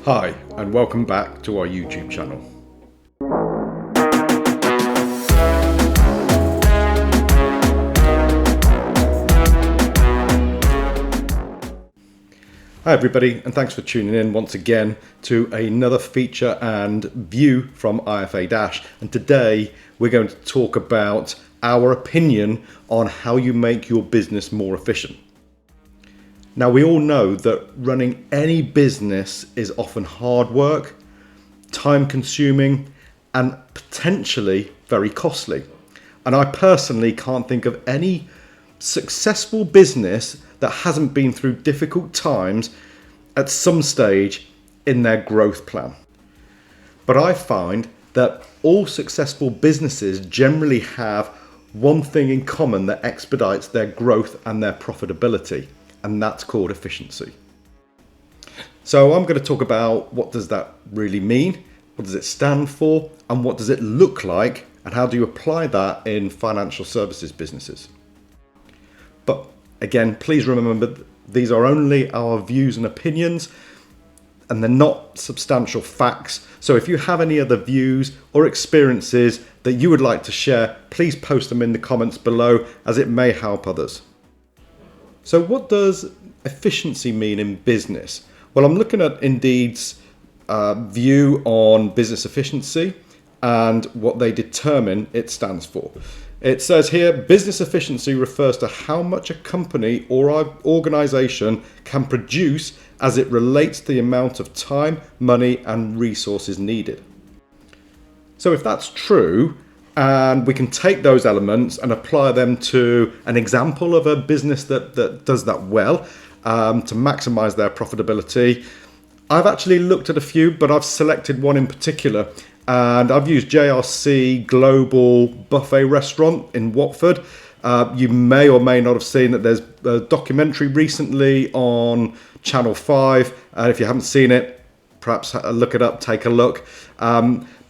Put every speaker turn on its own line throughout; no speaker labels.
Hi, and welcome back to our YouTube channel. Hi everybody, and thanks for tuning in once again to another feature and view from IFA Dash. And today we're going to talk about our opinion on how you make your business more efficient. Now, we all know that running any business is often hard work, time consuming, and potentially very costly. And I personally can't think of any successful business that hasn't been through difficult times at some stage in their growth plan. But I find that all successful businesses generally have one thing in common that expedites their growth and their profitability, and that's called efficiency. So I'm going to talk about what does that really mean, what does it stand for, and what does it look like, and how do you apply that in financial services businesses. But again, please remember that these are only our views and opinions, and they're not substantial facts. So if you have any other views or experiences that you would like to share, please post them in the comments below, as it may help others. So what does efficiency mean in business? Well, I'm looking at Indeed's view on business efficiency and what they determine it stands for. It says here, business efficiency refers to how much a company or organization can produce as it relates to the amount of time, money, and resources needed. So if that's true, and we can take those elements and apply them to an example of a business that does that well to maximize their profitability. I've actually looked at a few, but I've selected one in particular. And I've used JRC Global Buffet Restaurant in Watford. You may or may not have seen that there's a documentary recently on Channel 5. If you haven't seen it, perhaps look it up, take a look.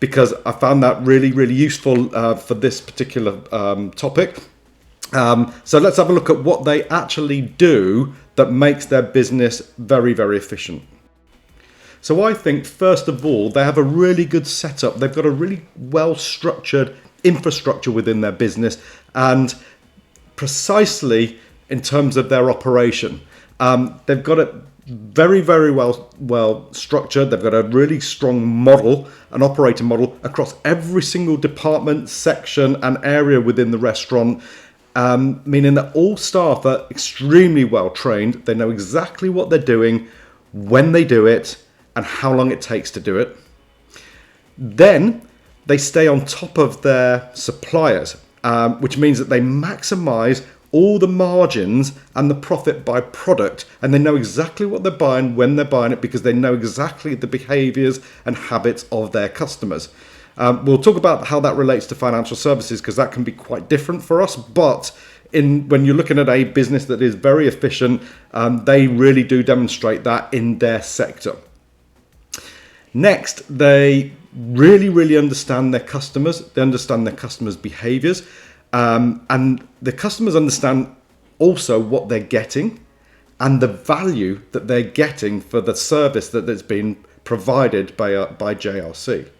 Because I found that really, really useful for this particular topic. So let's have a look at what they actually do that makes their business very, very efficient. So I think, first of all, they have a really good setup. They've got a really well-structured infrastructure within their business, and precisely in terms of their operation. They've got it very, very well structured. They've got a really strong model, an operating model across every single department, section, and area within the restaurant, meaning that all staff are extremely well trained. They know exactly what they're doing, when they do it, and how long it takes to do it. Then they stay on top of their suppliers, which means that they maximize all the margins and the profit by product, and they know exactly what they're buying, when they're buying it, because they know exactly the behaviors and habits of their customers. We'll talk about how that relates to financial services, because that can be quite different for us, but when you're looking at a business that is very efficient, they really do demonstrate that in their sector. Next, they really, really understand their customers. They understand their customers' behaviors. And the customers understand also what they're getting and the value that they're getting for the service that has been provided by JRC.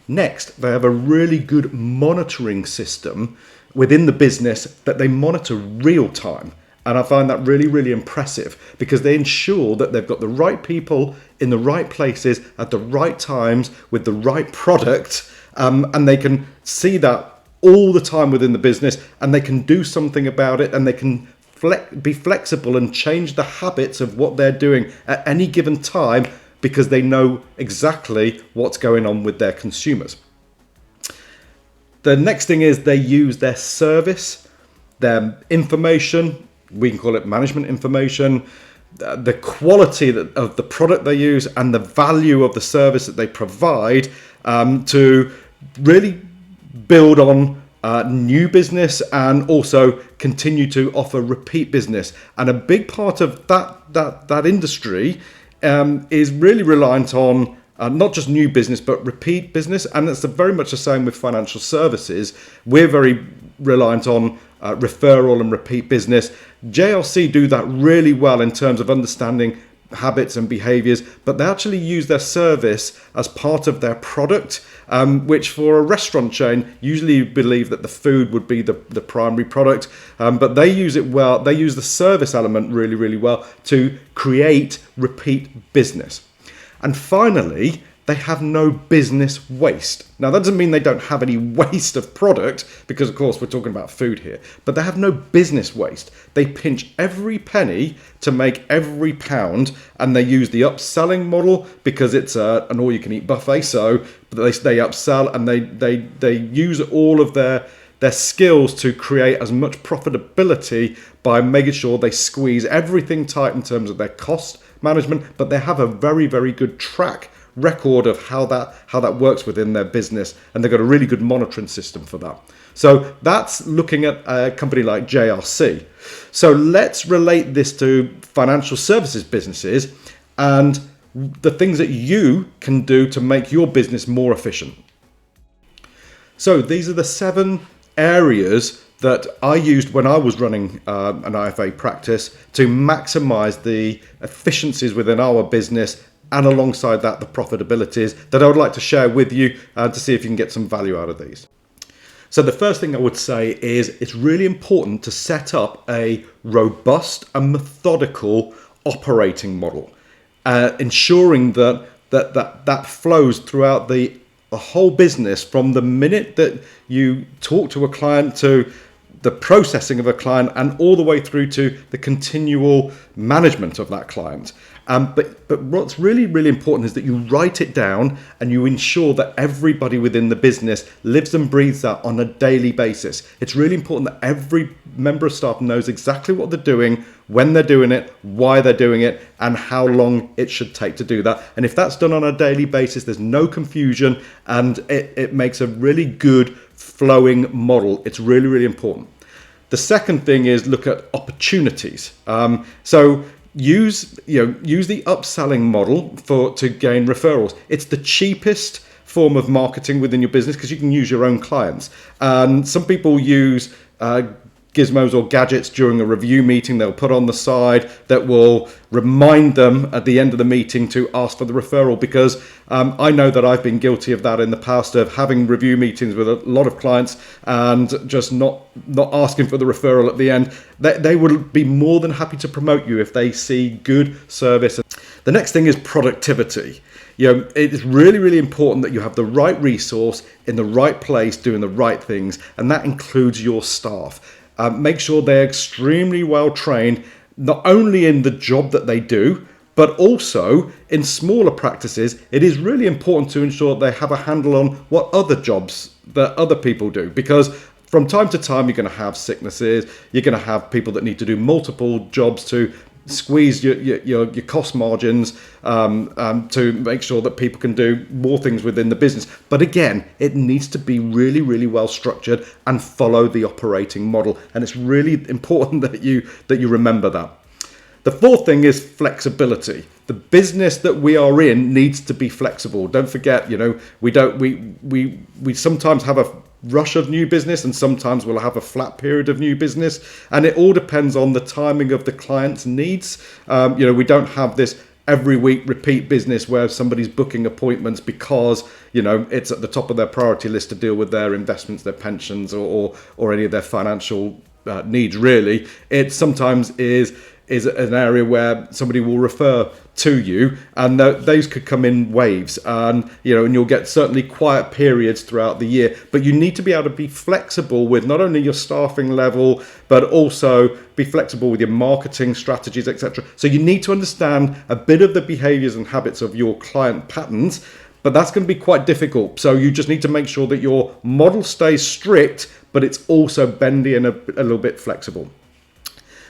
Next, they have a really good monitoring system within the business that they monitor real time. And I find that really, really impressive, because they ensure that they've got the right people in the right places at the right times with the right product, and they can see that all the time within the business, and they can do something about it, and they can be flexible and change the habits of what they're doing at any given time, because they know exactly what's going on with their consumers. The next thing is they use their service, their information, we can call it management information, the quality of the product they use, and the value of the service that they provide to really build on new business and also continue to offer repeat business. And a big part of that industry is really reliant on not just new business, but repeat business. And it's very much the same with financial services. We're very reliant on referral and repeat business. JLC do that really well in terms of understanding habits and behaviors, but they actually use their service as part of their product, which for a restaurant chain, usually you believe that the food would be the primary product, but they use it well. They use the service element really, really well to create repeat business. And finally, they have no business waste. Now, that doesn't mean they don't have any waste of product, because of course we're talking about food here, but they have no business waste. They pinch every penny to make every pound, and they use the upselling model because it's an all-you-can-eat buffet. So they upsell, and they use all of their skills to create as much profitability by making sure they squeeze everything tight in terms of their cost management, but they have a very, very good track record of how that works within their business, and they've got a really good monitoring system for that. So that's looking at a company like JRC. So let's relate this to financial services businesses and the things that you can do to make your business more efficient. So these are the 7 areas that I used when I was running an IFA practice to maximize the efficiencies within our business, and alongside that, the profitabilities that I would like to share with you to see if you can get some value out of these. So the first thing I would say is it's really important to set up a robust and methodical operating model, ensuring that flows throughout the whole business, from the minute that you talk to a client to the processing of a client, and all the way through to the continual management of that client. But what's really, really important is that you write it down and you ensure that everybody within the business lives and breathes that on a daily basis. It's really important that every member of staff knows exactly what they're doing, when they're doing it, why they're doing it, and how long it should take to do that. And if that's done on a daily basis, there's no confusion, and it makes a really good flowing model. It's really, really important. The second thing is look at opportunities. So use the upselling model to gain referrals. It's the cheapest form of marketing within your business because you can use your own clients. And some people use gizmos or gadgets during a review meeting they'll put on the side that will remind them at the end of the meeting to ask for the referral, because I know that I've been guilty of that in the past, of having review meetings with a lot of clients and just not asking for the referral at the end. They would be more than happy to promote you if they see good service. The next thing is productivity. It is really, really important that you have the right resource in the right place doing the right things, and that includes your staff. Make sure they're extremely well trained, not only in the job that they do, but also in smaller practices. It is really important to ensure they have a handle on what other jobs that other people do, because from time to time you're going to have sicknesses, you're going to have people that need to do multiple jobs to squeeze your cost margins, to make sure that people can do more things within the business. But again, it needs to be really, really well structured and follow the operating model. And it's really important that you remember that. The fourth thing is flexibility. The business that we are in needs to be flexible. Don't forget, we sometimes have a rush of new business, and sometimes we'll have a flat period of new business, and it all depends on the timing of the client's needs. We don't have this every week repeat business where somebody's booking appointments because it's at the top of their priority list to deal with their investments, their pensions, or any of their financial needs. Really, it sometimes is an area where somebody will refer to you, and those could come in waves, and you'll get certainly quiet periods throughout the year. But you need to be able to be flexible with not only your staffing level, but also be flexible with your marketing strategies, etc. So you need to understand a bit of the behaviors and habits of your client patterns, but that's going to be quite difficult. So you just need to make sure that your model stays strict, but it's also bendy and a little bit flexible.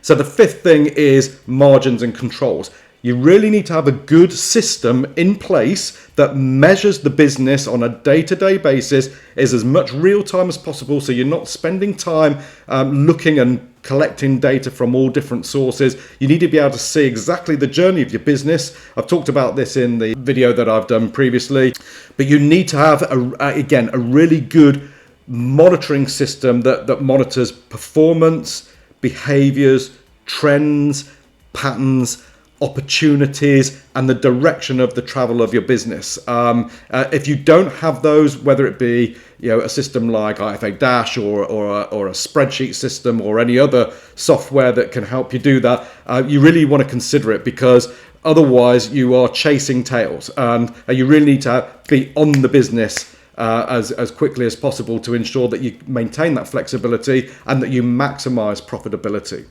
So the fifth thing is margins and controls. You really need to have a good system in place that measures the business on a day-to-day basis, is as much real time as possible, so you're not spending time looking and collecting data from all different sources. You need to be able to see exactly the journey of your business. I've talked about this in the video that I've done previously, but you need to have, a really good monitoring system that monitors performance, behaviors, trends, patterns, opportunities and the direction of the travel of your business. If you don't have those, whether it be a system like IFA Dash or a spreadsheet system or any other software that can help you do that, you really want to consider it, because otherwise you are chasing tails, and you really need to be on the business as quickly as possible to ensure that you maintain that flexibility and that you maximize profitability.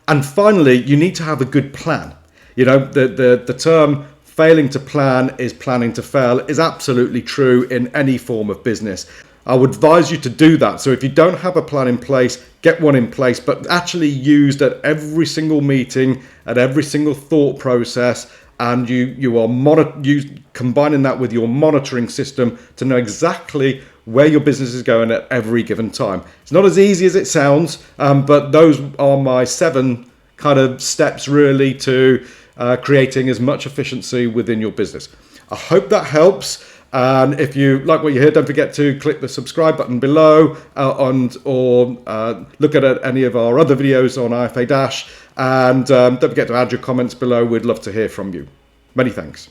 And finally, you need to have a good plan. The term failing to plan is planning to fail is absolutely true in any form of business. I would advise you to do that. So if you don't have a plan in place, get one in place, but actually used at every single meeting, at every single thought process, and you are combining that with your monitoring system to know exactly where your business is going at every given time. It's not as easy as it sounds, but those are my 7 kind of steps really to creating as much efficiency within your business. I hope that helps. And if you like what you hear, don't forget to click the subscribe button below or look at any of our other videos on IFA Dash. And don't forget to add your comments below. We'd love to hear from you. Many thanks.